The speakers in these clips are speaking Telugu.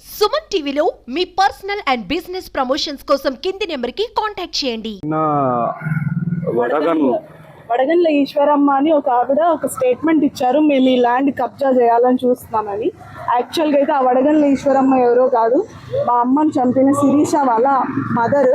సుమన్ టీవీలో మీ పర్సనల్ అండ్ బిజినెస్ ప్రమోషన్స్ కోసం కింది నెంబర్కి కాంటాక్ట్ చేయండి. వడగండ్ల ఈశ్వరమ్మ అని ఒక ఆవిడ ఒక స్టేట్మెంట్ ఇచ్చారు, మేము ఈ ల్యాండ్ కబ్జా చేయాలని చూస్తున్నామని. యాక్చువల్గా అయితే ఆ వడగండ్ల ఈశ్వరమ్మ ఎవరో కాదు, మా అమ్మని చంపిన శిరీష వాళ్ళ మదర్.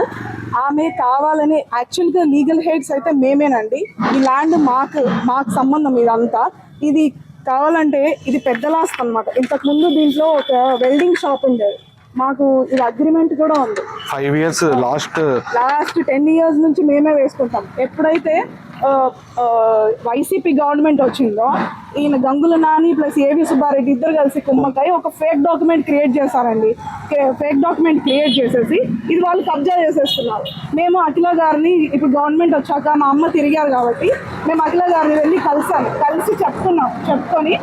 ఆమె కావాలని, యాక్చువల్గా లీగల్ హెడ్స్ అయితే మేమేనండి. ఈ ల్యాండ్ మాకు సంబంధం ఇదంతా. ఇది కావాలంటే ఇది పెద్ద లాస్ట్ అనమాట. ఇంతకుముందు దీంట్లో ఒక వెల్డింగ్ షాప్ ఉండేది, మాకు ఇది అగ్రిమెంట్ కూడా ఉంది. 5 years లాస్ట్ 10 years నుంచి మేమే వేసుకుంటాం. ఎప్పుడైతే వైసీపీ గవర్నమెంట్ వచ్చిందో ఈయన గంగుల నాని ప్లస్ ఏవి సుబ్బారెడ్డి ఇద్దరు కలిసి కుమ్మకాయ ఒక ఫేక్ డాక్యుమెంట్ క్రియేట్ చేశారండి. ఫేక్ డాక్యుమెంట్ క్రియేట్ చేసేసి ఇది వాళ్ళు కబ్జా చేసేస్తున్నారు. మేము అఖిల గారిని ఇప్పుడు గవర్నమెంట్ వచ్చాక మా అమ్మ తిరిగారు కాబట్టి మేము అఖిల గారిని వెళ్ళి కలిసి చెప్పుకొని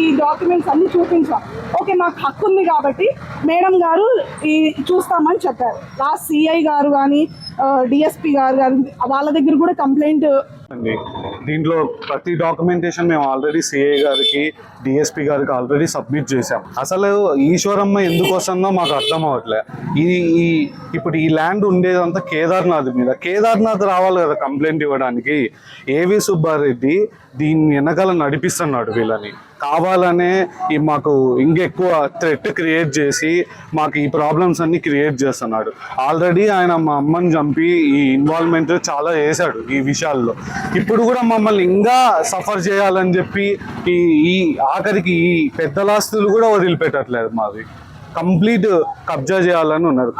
ఈ డాక్యుమెంట్స్ అన్ని చూపించాం. ఓకే, మాకు హక్కు ఉంది కాబట్టి మేడం గారు ఈ చూస్తామని చెప్పారు. లాస్ట్ సిఐ గారు కానీ డిఎస్పీ గారు కానీ వాళ్ళ దగ్గర కూడా కంప్లైంట్. దీంట్లో ప్రతి డాక్యుమెంటేషన్ మేము ఆల్రెడీ సిఐ గారికి డిఎస్పీ గారికి ఆల్రెడీ సబ్మిట్ చేసాం. అసలు ఈశ్వరమ్మ ఎందుకు వస్తుందో మాకు అర్థం అవ్వట్లే. ఇప్పుడు ఈ ల్యాండ్ ఉండేదంతా కేదార్నాథ్ మీద. కేదార్నాథ్ రావాలి కదా కంప్లైంట్ ఇవ్వడానికి. ఏవి సుబ్బారెడ్డి దీన్ని వెనకాల నడిపిస్తున్నాడు వీళ్ళని. కావాలనే మాకు ఇంకెక్కువ థ్రెట్ క్రియేట్ చేసి మాకు ఈ ప్రాబ్లమ్స్ అన్ని క్రియేట్ చేస్తున్నాడు. ఆల్రెడీ ఆయన మా అమ్మని చంపి ఈ ఇన్వాల్వ్మెంట్ చాలా చేశాడు ఈ విషయాల్లో. ఇప్పుడు కూడా మమ్మల్ని ఇంకా సఫర్ చేయాలని చెప్పి ఈ ఆఖరికి ఈ పెద్దలాస్తులు కూడా వదిలిపెట్టట్లేదు. మాది కంప్లీట్ కబ్జా చేయాలని ఉన్నారు.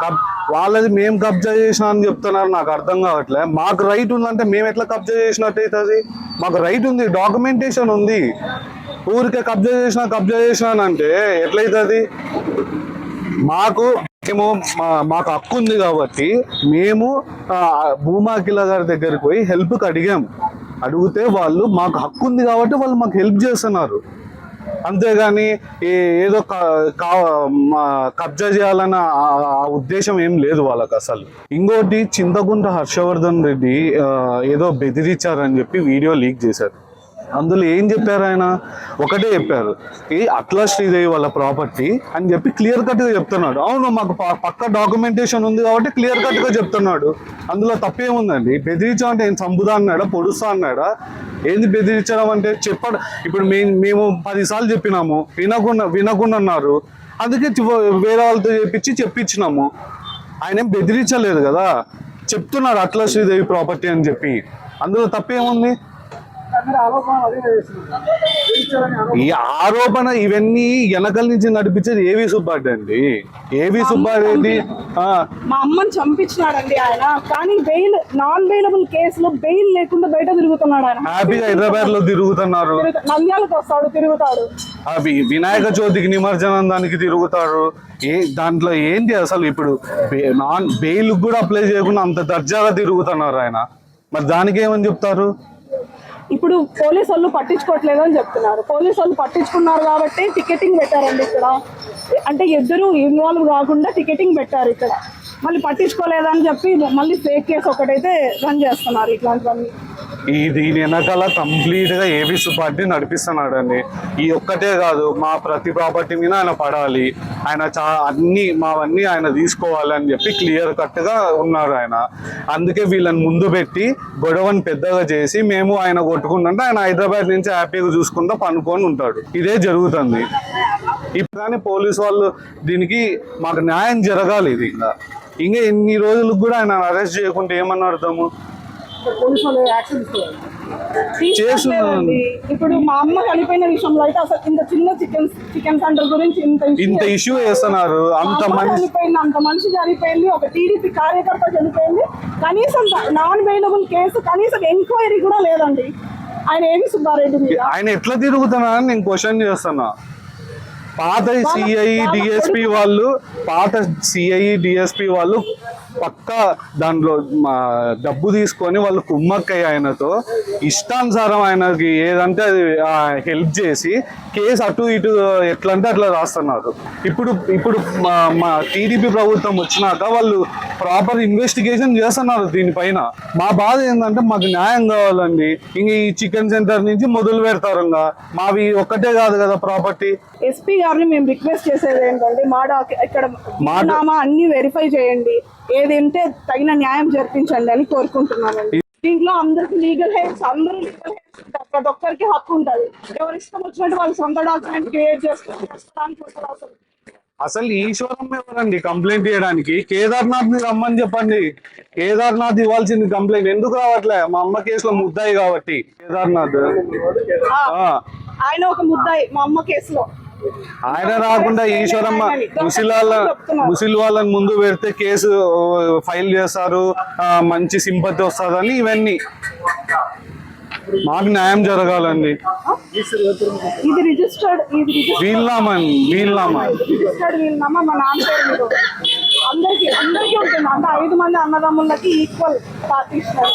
వాళ్ళది మేము కబ్జా చేసినా అని చెప్తున్నారు. నాకు అర్థం కావట్లేదు. మాకు రైట్ ఉందంటే మేము ఎట్లా కబ్జా చేసినట్టు అవుతుంది? మాకు రైట్ ఉంది, డాక్యుమెంటేషన్ ఉంది. ఊరికే కబ్జా చేసినానంటే ఎట్లయితుంది? మాకు హక్కు ఉంది కాబట్టి మేము భూమాకిల గారి దగ్గరికి పోయి హెల్ప్కి అడిగితే వాళ్ళు మాకు హక్కు ఉంది కాబట్టి వాళ్ళు మాకు హెల్ప్ చేస్తున్నారు. అంతేగాని ఏదో కబ్జా చేయాలన్న ఆ ఉద్దేశం ఏం లేదు వాళ్ళకి అసలు. ఇంకోటి, చింతకుంట హర్షవర్ధన్ రెడ్డి ఏదో బెదిరించారని చెప్పి వీడియో లీక్ చేశారు. అందులో ఏం చెప్పారు? ఆయన ఒకటే చెప్పారు, ఈ అట్లా శ్రీదేవి వాళ్ళ ప్రాపర్టీ అని చెప్పి క్లియర్ కట్గా చెప్తున్నాడు. అవును, మాకు పక్క డాక్యుమెంటేషన్ ఉంది కాబట్టి క్లియర్ కట్గా చెప్తున్నాడు. అందులో తప్పేముందండి? బెదిరించడం అంటే ఏం చంపుదా అన్నాడా, పొడుస్తా అన్నాడా? ఏంది బెదిరించడం అంటే? చెప్పాడు. ఇప్పుడు మేము 10 సార్లు చెప్పినాము, వినకుండా అన్నారు. అందుకే వేరే వాళ్ళతో చెప్పించినాము. ఆయన ఏం బెదిరించలేదు కదా, చెప్తున్నాడు అట్లా శ్రీదేవి ప్రాపర్టీ అని చెప్పి. అందులో తప్పేముంది? ఈ ఆరోపణ ఇవన్నీ వెనకల నుంచి నడిపించేది ఏవి సుబ్బారెడ్డి అండి. ఏవి సుబ్బారెడ్డి మా అమ్మని చంపించినాడండి ఆయన. కానీ నాన్ బెయిలబుల్ కేసులో బెయిల్ లేకుండా బయట తిరుగుతున్నాడు ఆయన. హ్యాపీగా హైదరాబాద్ లో తిరుగుతున్నారు. నంద్యాలకు వస్తాడు, తిరుగుతాడు. వినాయక చవితికి నిమజ్జనం దానికి తిరుగుతారు. దాంట్లో ఏంటి అసలు? ఇప్పుడు బెయిల్ కూడా అప్లై చేయకుండా అంత దర్జాగా తిరుగుతున్నారు ఆయన. మరి దానికి ఏమని చెప్తారు? ఇప్పుడు పోలీసు వాళ్ళు పట్టించుకోవట్లేదు అని చెప్తున్నారు. పోలీసు వాళ్ళు పట్టించుకున్నారు కాబట్టి టికెటింగ్ పెట్టారండి ఇక్కడ. అంటే ఇద్దరు ఇన్వాల్వ్ కాకుండా టికెటింగ్ పెట్టారు ఇక్కడ. మళ్ళీ పట్టించుకోలేదని చెప్పి మళ్ళీ ఫేక్ కేసు ఒకటైతే రన్ చేస్తున్నారు. ఇట్లాంటివన్నీ దీని వెనకాల కంప్లీట్గా ఏబీ సుబ్బారెడ్డి నడిపిస్తున్నాడు అండి. ఈ ఒక్కటే కాదు, మా ప్రతి ప్రాపర్టీ మీద ఆయన పడాలి, ఆయన మావన్నీ ఆయన తీసుకోవాలి అని చెప్పి క్లియర్ కట్గా ఉన్నారు ఆయన. అందుకే వీళ్ళని ముందు పెట్టి గొడవని పెద్దగా చేసి మేము ఆయన కొట్టుకుంటుంటే ఆయన హైదరాబాద్ నుంచి హ్యాపీగా చూసుకుంటూ పనుకొని ఉంటాడు. ఇదే జరుగుతుంది. ఇప్పుడు కానీ పోలీసు వాళ్ళు దీనికి మాకు న్యాయం జరగాలి. ఇది ఇంకా ఎన్ని రోజులకు కూడా ఆయన అరెస్ట్ చేయకుంటే ఏమన్నా అర్థము? ఇప్పుడు మా అమ్మ చనిపోయిన విషయంలో అయితే అసలు ఇంత చిన్న చికెన్ సెంటర్ గురించి ఇంత ఇష్యూ చేస్తున్నారు. అంత మనిషి చనిపోయింది, ఒక టీడీపీ కార్యకర్త చనిపోయింది. కనీసం నాన్ బెయిలబుల్ కేసు, కనీసం ఎంక్వైరీ కూడా లేదండి. ఆయన ఏవి సుబ్బారెడ్డి ఆయన ఎట్లా తిరుగుతున్నారని నేను క్వశ్చన్ చేస్తున్నా. పాత సిఐ డిఎస్పీ వాళ్ళు పక్కా దాంట్లో డబ్బు తీసుకొని వాళ్ళు కుమ్మక్కయ్య ఆయనతో ఇష్టానుసారం ఆయనకి ఏదంటే అది హెల్ప్ చేసి కేసు అటు ఇటు ఎట్లంటే అట్లా రాస్తున్నారు. ఇప్పుడు మా టీడీపీ ప్రభుత్వం వచ్చినాక వాళ్ళు ప్రాపర్ ఇన్వెస్టిగేషన్ చేస్తున్నారు దీనిపైన. మా బాధ ఏంటంటే మాకు న్యాయం కావాలండి. ఇంక ఈ చికెన్ సెంటర్ నుంచి మొదలు పెడతారు. ఇంకా మావి ఒక్కటే కాదు కదా ప్రాపర్టీ. ఎస్పీ గారిని మేము రిక్వెస్ట్ చేసేది ఏంటంటే ఇక్కడ నామా అన్ని వెరిఫై చేయండి, ఏది ఉంటే తగిన న్యాయం జరిపించండి అని కోరుకుంటున్నానండి. దీంట్లో అందరికి లీగల్ హెయిర్స్, అందరూ లీగల్ హెయిర్స్ ఉంటారు, ప్రతి ఒక్కరికి హక్కు ఉంటుంది. ఎవరు ఇష్టం వచ్చినట్టు వాళ్ళు సొంత డాక్యుమెంట్ క్రియేట్ చేసుకోవడానికి అసలు అసలు ఈశ్వరం ఎవరండి కంప్లైంట్ చేయడానికి? కేదార్నాథ్ ని రమ్మని చెప్పండి. కేదార్నాథ్ ఇవ్వాల్సింది కంప్లైంట్, ఎందుకు రావట్లే? మా అమ్మ కేసులో ముద్దాయి కాబట్టి కేదార్నాథ్ ఆయన ఒక ముద్దాయి మా అమ్మ కేసులో. ఆయన రాకుండా ఈశ్వరమ్మ ముసిల్ వాళ్ళని ముందు పెడితే కేసు ఫైల్ చేస్తారు, మంచి సింపతి వస్తుందని ఇవన్నీ. మాకు న్యాయం జరగాలండి. ఇది రిజిస్టర్డ్ వీల్నామా మా నాన్న పేరు మీద అందరికి ఉంటుంది. అంటే 5 మంది అన్నదమ్ములకి ఈక్వల్ పార్టీషన్.